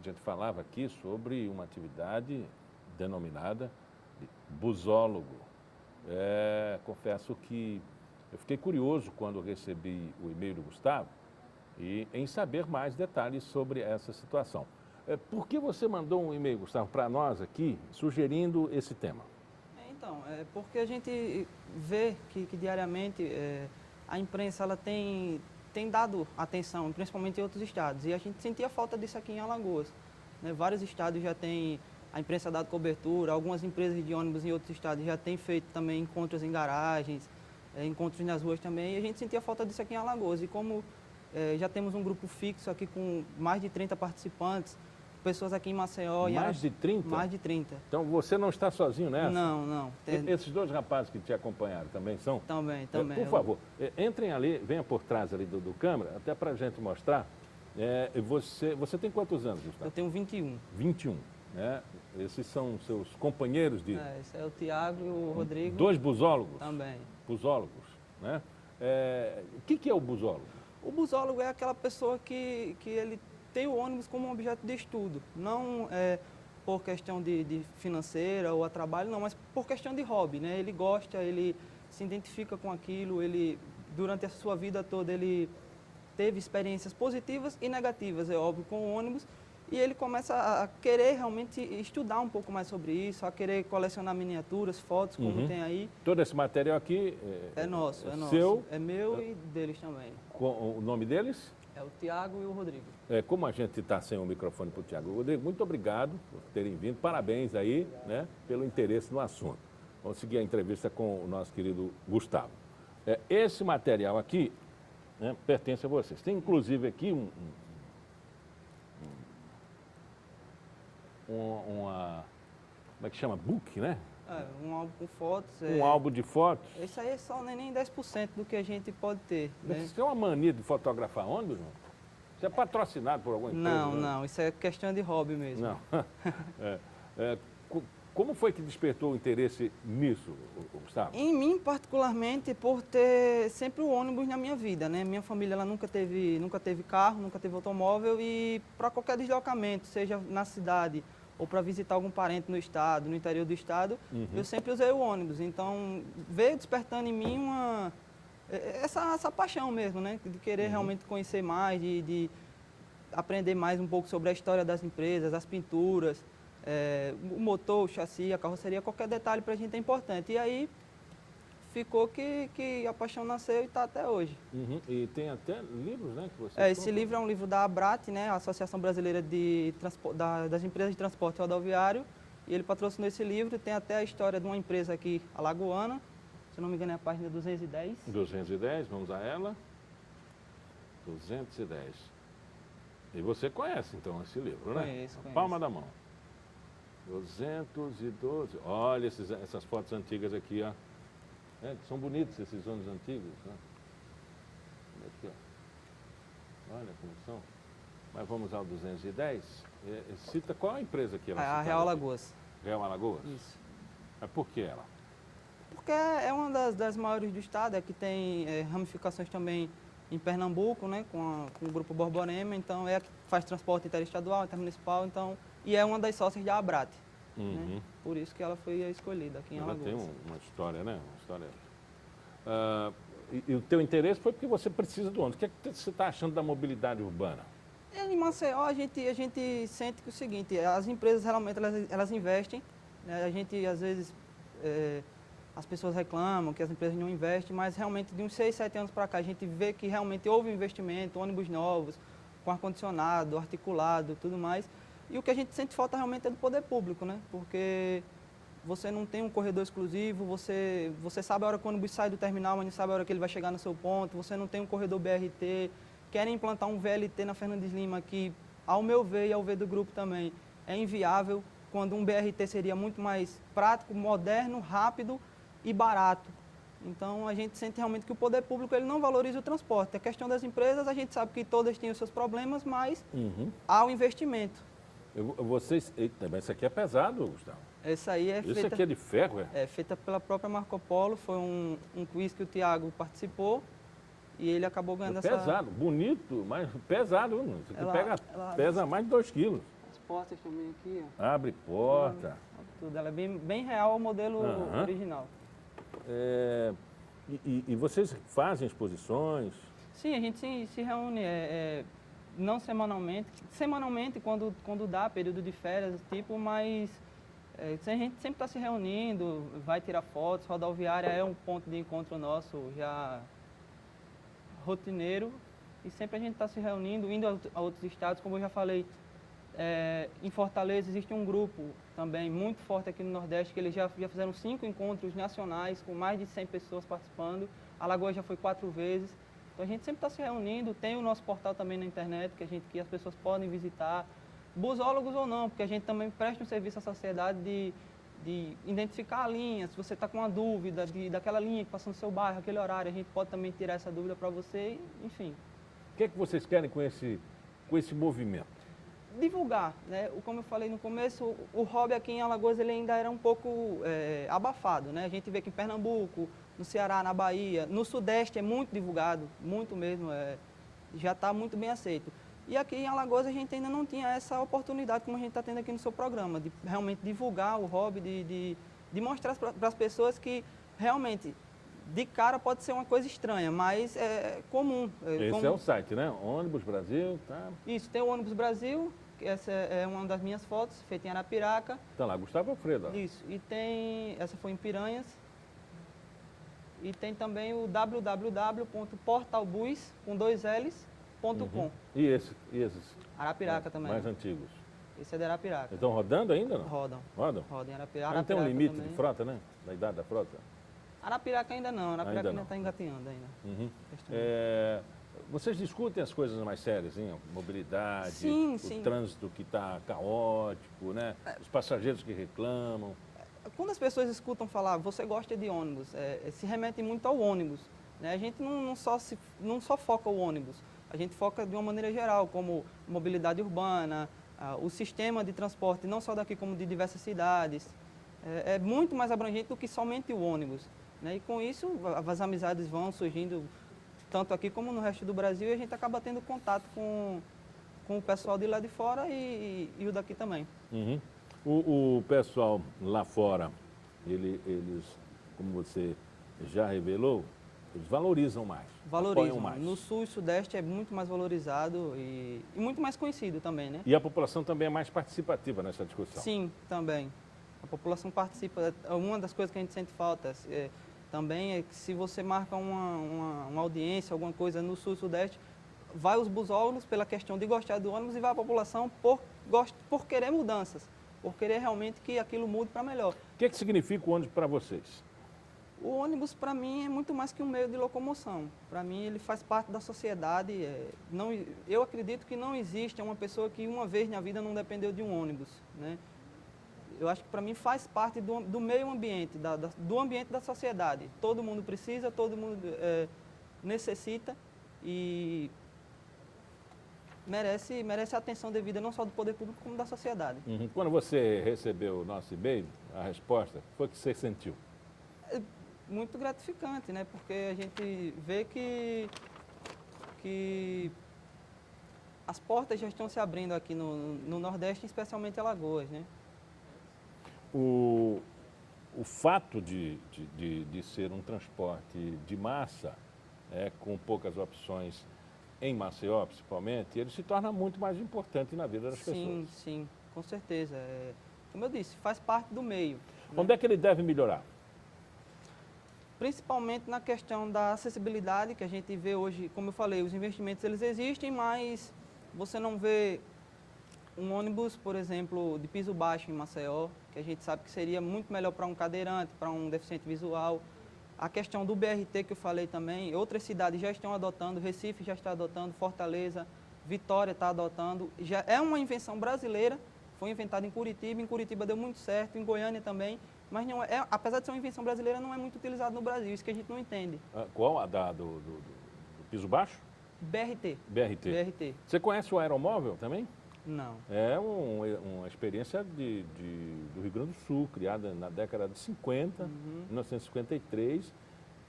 a gente falava aqui sobre uma atividade denominada de busólogo. Confesso que eu fiquei curioso quando recebi o e-mail do Gustavo e em saber mais detalhes sobre essa situação. Por que você mandou um e-mail, Gustavo, para nós aqui, sugerindo esse tema? Então, é porque a gente vê que diariamente a imprensa ela tem dado atenção, principalmente em outros estados, e a gente sentia falta disso aqui em Alagoas. Né? Vários estados já têm a imprensa dado cobertura, algumas empresas de ônibus em outros estados já têm feito também encontros em garagens, encontros nas ruas também, e a gente sentia falta disso aqui em Alagoas. E como já temos um grupo fixo aqui com mais de 30 participantes, pessoas aqui em Maceió. Mais de 30? Mais de 30. Então você não está sozinho nessa? Não, não. Esses dois rapazes que te acompanharam também são? Também. Por favor, entrem ali, venha por trás ali do câmera, até para a gente mostrar. Você tem quantos anos, Gustavo? Eu tenho 21. 21, né? Esses são seus companheiros de... Esse é o Tiago e o Rodrigo. Dois busólogos? Também. Busólogos, né? O que é o busólogo? O busólogo é aquela pessoa que ele tem o ônibus como um objeto de estudo, não por questão de financeira ou a trabalho, não, mas por questão de hobby, né? Ele gosta, ele se identifica com aquilo, ele, durante a sua vida toda, ele teve experiências positivas e negativas, é óbvio, com o ônibus, e ele começa a querer realmente estudar um pouco mais sobre isso, a querer colecionar miniaturas, fotos, como tem aí. Todo esse material aqui é nosso, é nosso. Seu? É meu e deles também. Com o nome deles? É o Tiago e o Rodrigo. Como a gente está sem o microfone para o Tiago. Rodrigo, muito obrigado por terem vindo. Parabéns aí, né, pelo interesse no assunto. Vamos seguir a entrevista com o nosso querido Gustavo. Esse material aqui, né, pertence a vocês. Tem inclusive aqui como é que chama? Book, né? Um álbum com fotos. Um álbum de fotos. Isso aí é só nem 10% do que a gente pode ter. Né? Você tem uma mania de fotografar ônibus, não? Você é patrocinado por alguma empresa? Não, isso é questão de hobby mesmo. Não. Como foi que despertou o interesse nisso, Gustavo? Em mim, particularmente, por ter sempre o ônibus na minha vida, né? Minha família ela nunca teve carro, nunca teve automóvel e para qualquer deslocamento, seja na cidade ou para visitar algum parente no estado, no interior do estado, eu sempre usei o ônibus. Então, veio despertando em mim essa paixão mesmo, né? De querer realmente conhecer mais, de aprender mais um pouco sobre a história das empresas, as pinturas, o motor, o chassi, a carroceria, qualquer detalhe para a gente é importante. E aí ficou que a paixão nasceu e está até hoje. E tem até livros, né? Que você esse livro é um livro da ABRAT, né, a Associação Brasileira das Empresas de Transporte Rodoviário, e ele patrocinou esse livro. Tem até a história de uma empresa aqui, alagoana, se não me engano é a página 210. 210, vamos a ela. 210. E você conhece, então, esse livro, né? Conheço. Palma da mão. 212. Olha essas fotos antigas aqui, ó. São bonitos esses ônibus antigos, né? Aqui, ó. Olha como são. Mas vamos ao 210. Cita qual a empresa que ela cita? A Real Alagoas. Real Alagoas? Isso. Mas por que ela? Porque é uma das maiores do estado, que tem ramificações também em Pernambuco, né, com o Grupo Borborema, então é a que faz transporte interestadual, intermunicipal, então, e é uma das sócias da ABRAT. Né? Por isso que ela foi escolhida aqui em Alagoas. Ela tem uma história, né? Uma história. E o teu interesse foi porque você precisa do ônibus. O que, é que você está achando da mobilidade urbana? Em Maceió, a gente sente que o seguinte, as empresas realmente elas investem, né? A gente, às vezes, as pessoas reclamam que as empresas não investem, mas realmente de uns 6, 7 anos para cá, a gente vê que realmente houve investimento, ônibus novos, com ar-condicionado, articulado, tudo mais. E o que a gente sente falta realmente é do poder público, né? Porque você não tem um corredor exclusivo, você sabe a hora que o ônibus sai do terminal, mas não sabe a hora que ele vai chegar no seu ponto, você não tem um corredor BRT, querem implantar um VLT na Fernandes Lima, que, ao meu ver e ao ver do grupo também, é inviável, quando um BRT seria muito mais prático, moderno, rápido e barato. Então, a gente sente realmente que o poder público ele não valoriza o transporte. A questão das empresas, a gente sabe que todas têm os seus problemas, mas há o investimento. Esse aqui é pesado, Gustavo. Essa aí é feita... Isso aqui é de ferro, É feita pela própria Marco Polo, foi um quiz que o Tiago participou e ele acabou ganhando essa... Pesado, bonito, mas pesado. Isso aqui pesa mais de 2 quilos. portas também aqui, ó. Abre porta. Tudo. Ela é bem real ao modelo original. E vocês fazem exposições? Sim, a gente se reúne, não semanalmente. Semanalmente, quando dá, período de férias, tipo, mas a gente sempre está se reunindo, vai tirar fotos. Rodoviária é um ponto de encontro nosso já rotineiro. E sempre a gente está se reunindo, indo a outros estados, como eu já falei. Em Fortaleza existe um grupo também muito forte aqui no Nordeste, que eles já fizeram 5 encontros nacionais, com mais de 100 pessoas participando. Alagoas já foi 4 vezes. Então a gente sempre está se reunindo, tem o nosso portal também na internet, que as pessoas podem visitar, busólogos ou não, porque a gente também presta um serviço à sociedade de identificar a linha, se você está com uma dúvida daquela linha que passa no seu bairro, aquele horário, a gente pode também tirar essa dúvida para você, enfim. O que é que vocês querem com esse movimento? Divulgar, né? Como eu falei no começo, o hobby aqui em Alagoas ele ainda era um pouco abafado, né? A gente vê que em Pernambuco, no Ceará, na Bahia, no Sudeste é muito divulgado, muito mesmo, já está muito bem aceito. E aqui em Alagoas a gente ainda não tinha essa oportunidade como a gente está tendo aqui no seu programa, de realmente divulgar o hobby, de mostrar para as pessoas que realmente, de cara pode ser uma coisa estranha, mas é comum. Esse é o site, né? Ônibus Brasil, tá? Isso, tem o Ônibus Brasil, essa é uma das minhas fotos, feita em Arapiraca. Tá lá, Gustavo Alfredo. Ó. Isso, e tem, essa foi em Piranhas. E tem também o www.portalbus.com. E esses? Arapiraca também. Mais antigos. Esse é de Arapiraca. Estão rodando ainda? Não? Rodam. Rodam? Rodam em Arapiraca. Não tem um limite também. de frota, né? Da idade da frota? Arapiraca ainda não, Arapiraca ainda está engatinhando ainda. Vocês discutem as coisas mais sérias, hein? Mobilidade, sim, o trânsito que está caótico, né? Os passageiros que reclamam. Quando as pessoas escutam falar, você gosta de ônibus, se remete muito ao ônibus. Né? A gente não só foca o ônibus, a gente foca de uma maneira geral, como mobilidade urbana, o sistema de transporte, não só daqui como de diversas cidades. É muito mais abrangente do que somente o ônibus. Né? E com isso, as amizades vão surgindo, tanto aqui como no resto do Brasil, e a gente acaba tendo contato com o pessoal de lá de fora e o daqui também. Uhum. O pessoal lá fora, eles, como você já revelou, eles valorizam mais, valorizam mais. No Sul e Sudeste é muito mais valorizado e muito mais conhecido também, né? E a população também é mais participativa nessa discussão. Sim, também. A população participa. Uma das coisas que a gente sente falta também é que se você marca uma audiência, alguma coisa no Sul e Sudeste, vai os busólogos pela questão de gostar do ônibus e vai a população por querer mudanças. Por querer realmente que aquilo mude para melhor. O que significa o ônibus para vocês? O ônibus, para mim, é muito mais que um meio de locomoção. Para mim, ele faz parte da sociedade. Eu acredito que não existe uma pessoa que uma vez na vida não dependeu de um ônibus. Né? Eu acho que, para mim, faz parte do meio ambiente, do ambiente da sociedade. Todo mundo precisa, todo mundo necessita e merece a atenção devida não só do poder público, como da sociedade. Uhum. Quando você recebeu o nosso e-mail, a resposta, foi o que você sentiu? Muito gratificante, né? Porque a gente vê que as portas já estão se abrindo aqui no Nordeste, especialmente em Alagoas, né? O fato de ser um transporte de massa, com poucas opções em Maceió, principalmente, ele se torna muito mais importante na vida das pessoas. Sim, com certeza. Como eu disse, faz parte do meio. Onde é que ele deve melhorar? Principalmente na questão da acessibilidade, que a gente vê hoje, como eu falei, os investimentos eles existem, mas você não vê um ônibus, por exemplo, de piso baixo em Maceió, que a gente sabe que seria muito melhor para um cadeirante, para um deficiente visual. A questão do BRT que eu falei também, outras cidades já estão adotando, Recife já está adotando, Fortaleza, Vitória está adotando. Já é uma invenção brasileira, foi inventada em Curitiba deu muito certo, em Goiânia também, mas não apesar de ser uma invenção brasileira, não é muito utilizado no Brasil, isso que a gente não entende. Qual? A do piso baixo? BRT. BRT. Você conhece o aeromóvel também? Não. É uma experiência do Rio Grande do Sul, criada na década de 50, 1953,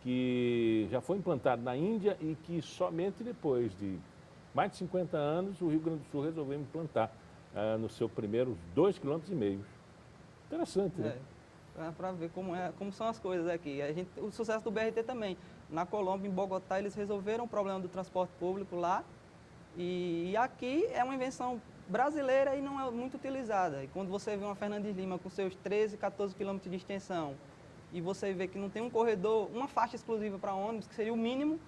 que já foi implantado na Índia e que somente depois de mais de 50 anos o Rio Grande do Sul resolveu implantar. nos seus primeiros 2,5 km. Interessante, né? Para ver como são as coisas aqui. O sucesso do BRT também. Na Colômbia, em Bogotá, eles resolveram o problema do transporte público lá. E aqui é uma invenção brasileira e não é muito utilizada. E quando você vê uma Fernandes Lima com seus 13, 14 quilômetros de extensão e você vê que não tem um corredor, uma faixa exclusiva para ônibus, que seria o mínimo,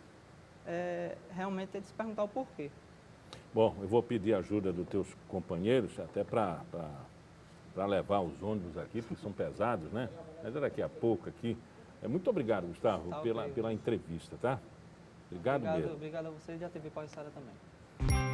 realmente é de se perguntar o porquê. Bom, eu vou pedir ajuda dos teus companheiros até para levar os ônibus aqui, porque são pesados, né? Mas é daqui a pouco aqui. Muito obrigado, Gustavo, pela entrevista, tá? Obrigado mesmo. Obrigado a vocês e a TV Paulistada também.